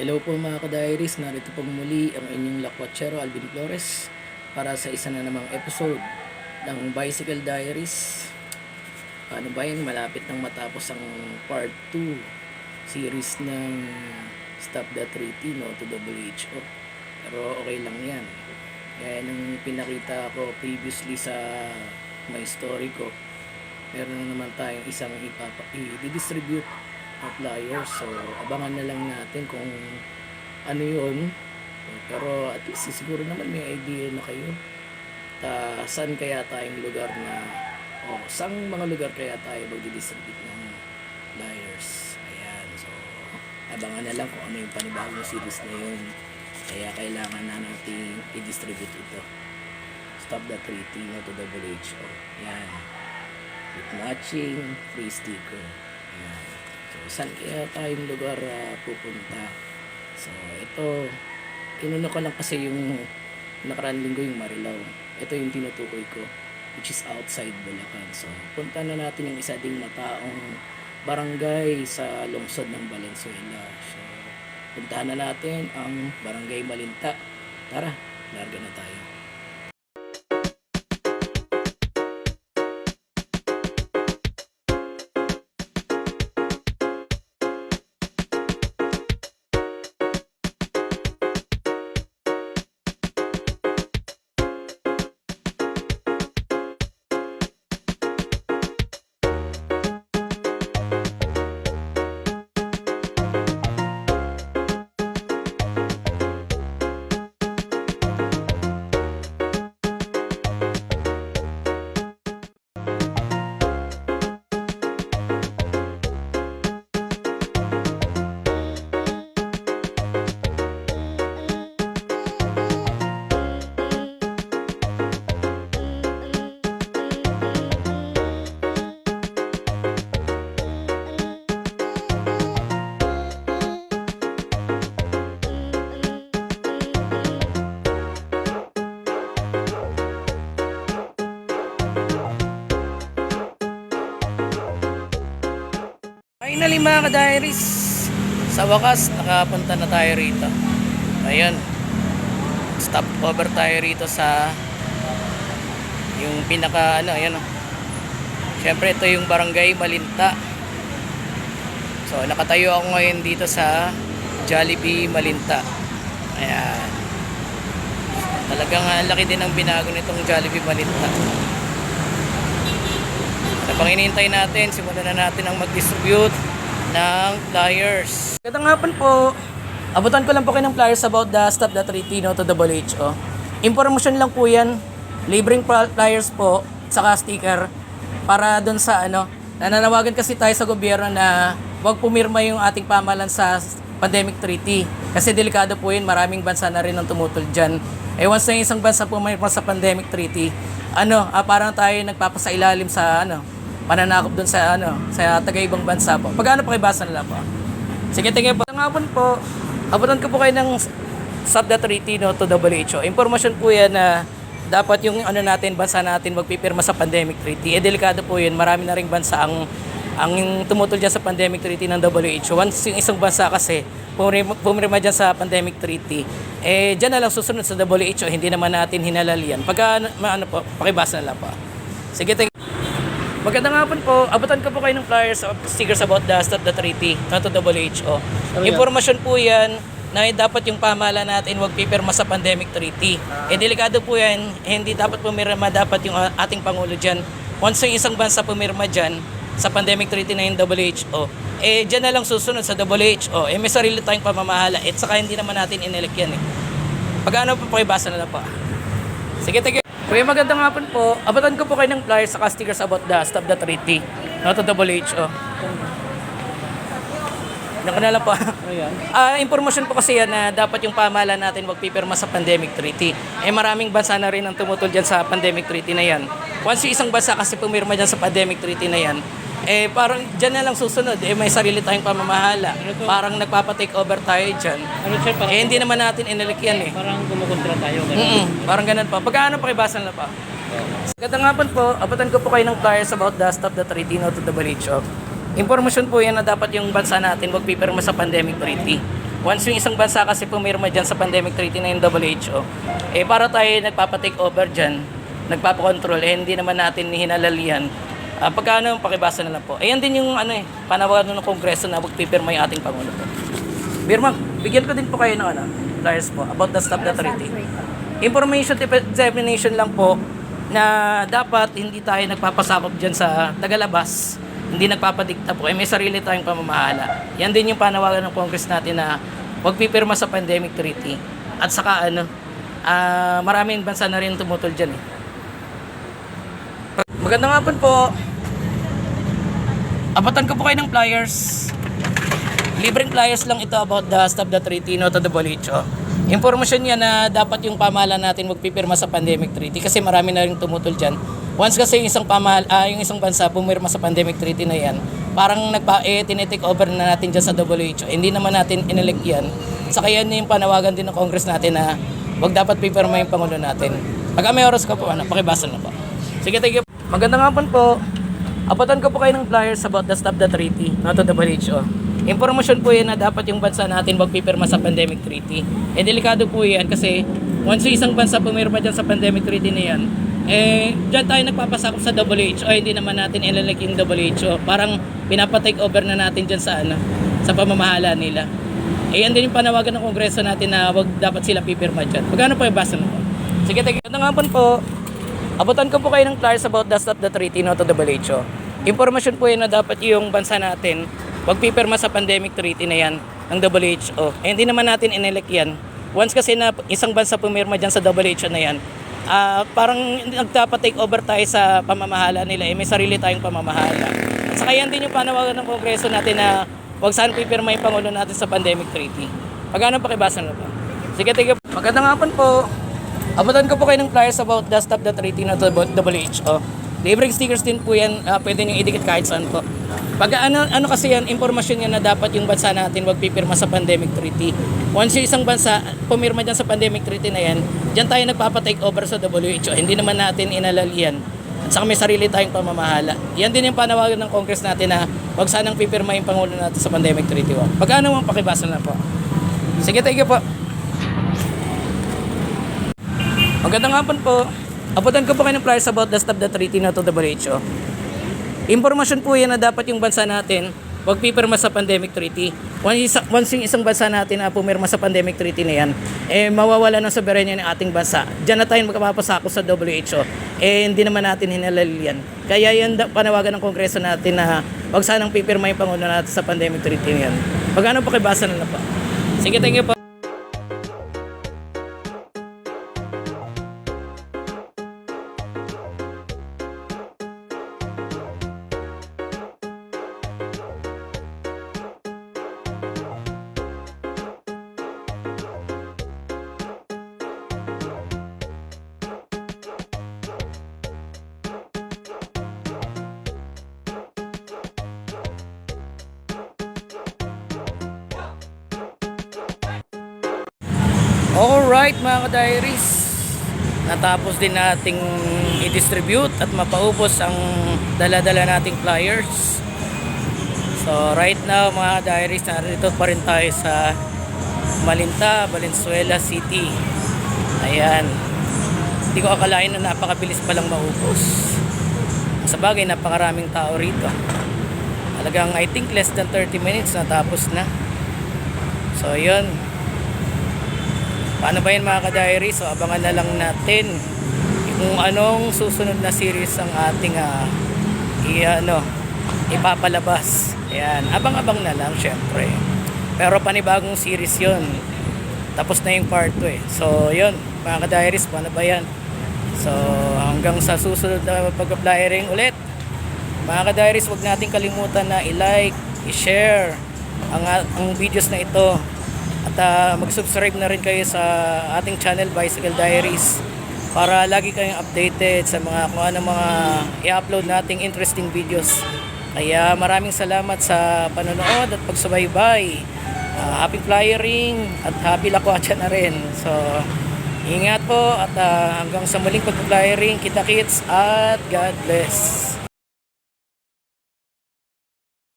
Hello po mga ka-diaries, narito pong muli ang inyong lakwatsero Alvin Flores para sa isa na namang episode ng Bicycle Diaries. Paano ba yan? Malapit nang matapos ang part 2 series ng Stop the Treaty no to WHO. Pero okay lang yan. Kaya nung pinakita ko previously sa my story ko, meron na naman tayong isang i-distribute na flyers. So abangan na lang natin kung ano yun. Pero at least siguro naman may idea na kayo. Saan kaya tayong lugar na saan mga lugar kaya tayo magdi-distribute ng flyers. Ayan. So abangan na lang kung ano yung panibagong series na yun. Kaya kailangan na natin i-distribute ito. Stop the Treaty no to WHO. Ayan. With matching free sticker. Ayan. So, saan kaya tayong lugar pupunta? So, ito, inuna ko lang kasi yung nakaraan linggo yung Marilao. Ito yung tinutukoy ko, which is outside Bulacan. So, punta na natin yung isa ding mataong barangay sa lungsod ng Valenzuela. So, puntahan na natin ang Barangay Malinta. Tara, larga na tayo. Finally mga ka-diaries, sa wakas nakapunta na tayo rito. Ayun, stop over tayo rito sa yung pinaka ayan o. Syempre ito yung Barangay Malinta. So nakatayo ako ngayon dito sa Jollibee Malinta. Ayan, talagang laki din ang binago nitong Jollibee Malinta. Habang hinihintay natin, simulan na natin ang mag-distribute ng flyers. Magandang hapon po. Abutan ko lang po kayo ng flyers about the Stop the Treaty no to WHO. Information lang po yan. Libreng flyers po, saka sticker. Para dun sa nananawagan kasi tayo sa gobyerno na huwag pumirma yung ating pamahalaan sa pandemic treaty. Kasi delikado po yun, maraming bansa na rin ang tumutol dyan. Once na yung isang bansa pumirma sa pandemic treaty, parang tayo nagpapasailalim sa pananakop doon sa sa taga-ibang bansa po. Pagano pakibasa nila po? Sige, tingin po. Ngapon po, abutan ko po kayo ng Stop the Treaty no to WHO. Impormasyon po yan na dapat yung bansa natin magpipirma sa pandemic treaty. Delikado po yun. Marami na ring bansa ang tumutol dyan sa pandemic treaty ng WHO. Once yung isang bansa kasi pumirma dyan sa pandemic treaty, dyan na lang susunod sa WHO. Hindi naman natin hinalal yan. Pagka pakibasa nila po. Sige, tingin. Magandang hapon po. Abutan ko po kayo ng flyers of stickers about the Stop the Treaty not to WHO. Impormasyon po yan na dapat yung pamahalaan natin huwag pipirma sa pandemic treaty. Delikado po yan. Hindi dapat pumirma dapat yung ating Pangulo dyan. Once yung isang bansa pumirma dyan sa pandemic treaty na yung WHO, dyan na lang susunod sa WHO. May sarili tayong pamamahala. Saka hindi naman natin inelect yan Pag-ano po pakibasa na po. Sige, tigil. Kuya, magandang hapon po. Abatan ko po kayo ng flyers sa stickers about the Stop the Treaty no to WHO. Nakanala po. Impormasyon po kasi yan na dapat yung pamahalaan natin wag pipirma sa pandemic treaty. Maraming bansa na rin ang tumutol dyan sa pandemic treaty na yan. Once yung isang bansa kasi pumirma dyan sa pandemic treaty na yan, parang dyan na lang susunod. May sarili tayong pamamahala. Parang nagpapa-take over tayo dyan. Hindi naman natin inalik yan Parang kumukontra tayo. Parang ganun pa. Pagkaano pakibasan na pa. Magandang hapon po. Abutan ko po kayo ng flyers about the Stop the Treaty no to WHO. Impormasyon po yan na dapat yung bansa natin wag pipirma sa pandemic treaty. once yung isang bansa kasi pumirma dyan sa pandemic treaty na yung WHO, para tayo nagpapatake over dyan, nagpapakontrol, hindi naman natin hinalalian. Pagka pakibasa na lang po. Ayan din yung panawagan ng Kongreso na magpipirma yung ating Pangulo po. Birma, bigyan ko din po kayo ng flyers po about the Stop the Treaty. Information dissemination lang po na dapat hindi tayo nagpapasakop dyan sa tagalabas, hindi nagpapadikta po. May sarili tayong pamamahala. Yan din yung panawagan ng Congress natin na huwag pipirma sa pandemic treaty. At saka maraming bansa na rin tumutol dyan Magandang hapon po. Abatan ko po kayo ng flyers. Libreng flyers lang ito about the Stop the Treaty to the WHO. Impormasyon niya na dapat yung pamahalaan natin magpipirma sa pandemic treaty kasi marami na rin tumutol dyan. Once kasi yung isang bansa pumirma sa pandemic treaty na yan, parang tinitake over na natin dyan sa WHO. Hindi naman natin inelect yan. Saka yan yung panawagan din ng Congress natin na wag dapat pipirma yung Pangulo natin. Pagka may oras ka po, pakibasa na po. Sige, thank you. Magandang hapon po. Abatan ko po kayo ng flyers about the Stop the Treaty to the WHO. Impormasyon po yan na dapat yung bansa natin magpipirma sa pandemic treaty. Delikado po yan kasi once yung isang bansa pumirma dyan sa pandemic treaty na yan, dyan tayo nagpapasakop sa WHO. Hindi naman natin ilalike yung WHO. Parang pinapatake over na natin dyan sa pamamahala nila. Yan din yung panawagan ng Kongreso natin na wag dapat sila pipirma dyan. Magkano po yung basa mo? Sige, thank you. Magandang hapon po. Abutan ko po kayo ng flyers about the Stop the Treaty to the WHO. Impormasyon po yan na dapat yung bansa natin wag pipirma sa pandemic treaty na yan ng WHO. Hindi naman natin inelect yan. Once kasi na isang bansa pumirma dyan sa WHO na yan, parang nagpapa-take over tayo sa pamamahala nila. May sarili tayong pamamahala. At saka yan din yung panawagan ng Kongreso natin na wag saan pipirma yung Pangulo natin sa pandemic treaty. Magkano pakibasa na po? Sige, tigil. Magandang hapon po. Abutan ko po kayo ng flyers about the Stop the Treaty to the WHO. Libreng stickers din po yan, pwede nyo idikit kahit saan po. Pag kasi yan, impormasyon yan na dapat yung bansa natin wag pipirma sa pandemic treaty. Once yung isang bansa pumirma dyan sa pandemic treaty na yan, dyan tayo nagpapa-take over sa WHO. Hindi naman natin inalalian. At saka may sarili tayong pamamahala. Yan din yung panawagan ng Congress natin na wag sanang pipirma yung Pangulo natin sa pandemic treaty. Pagkano mong pakibasa na po? Sige, thank you po. Magandang hapon po. Abutan ko po kayo ng flyers about the Stop the Treaty to the WHO. Impormasyon po yan na dapat yung bansa natin wag pipirma sa pandemic treaty. Once yung isang bansa natin na pumirma sa pandemic treaty na yan, mawawala ng soberanya ng ating bansa. Diyan na tayo magpapasako sa WHO. Hindi naman natin hinalalian. Kaya yan panawagan ng Kongreso natin na wag sanang pipirma yung Pangulo natin sa pandemic treaty na yan. Pagkano pakibasa na po? Sige, thank you po. Alright mga ka-diaries, natapos din nating i-distribute at mapaubos ang dala-dala nating flyers. So right now mga ka-diaries, narito pa rin tayo sa Malinta, Valenzuela City. Ayan, hindi ko akalain na napakabilis palang maubos. Sa bagay, napakaraming tao rito. Talagang I think less than 30 minutes natapos na. So yun, paano ba yun mga ka-diary? So abangan na lang natin kung anong susunod na series ang ating ipapalabas. Ayan, abang-abang na lang syempre. Pero panibagong series yun. Tapos na yung part 2 So yun mga ka-diaries, paano ba yan? So hanggang sa susunod na pag-flyering ulit. Mga ka-diaries, huwag natin kalimutan na i-like, i-share ang videos na ito. At mag-subscribe na rin kayo sa ating channel Bicycle Diaries para lagi kayong updated sa kung ano mga i-upload nating interesting videos. Kaya maraming salamat sa panonood at pagsubaybay. Happy flyering at happy lakwatsa na rin. So ingat po at hanggang sa muling pag-flyering, kita-kits at God bless.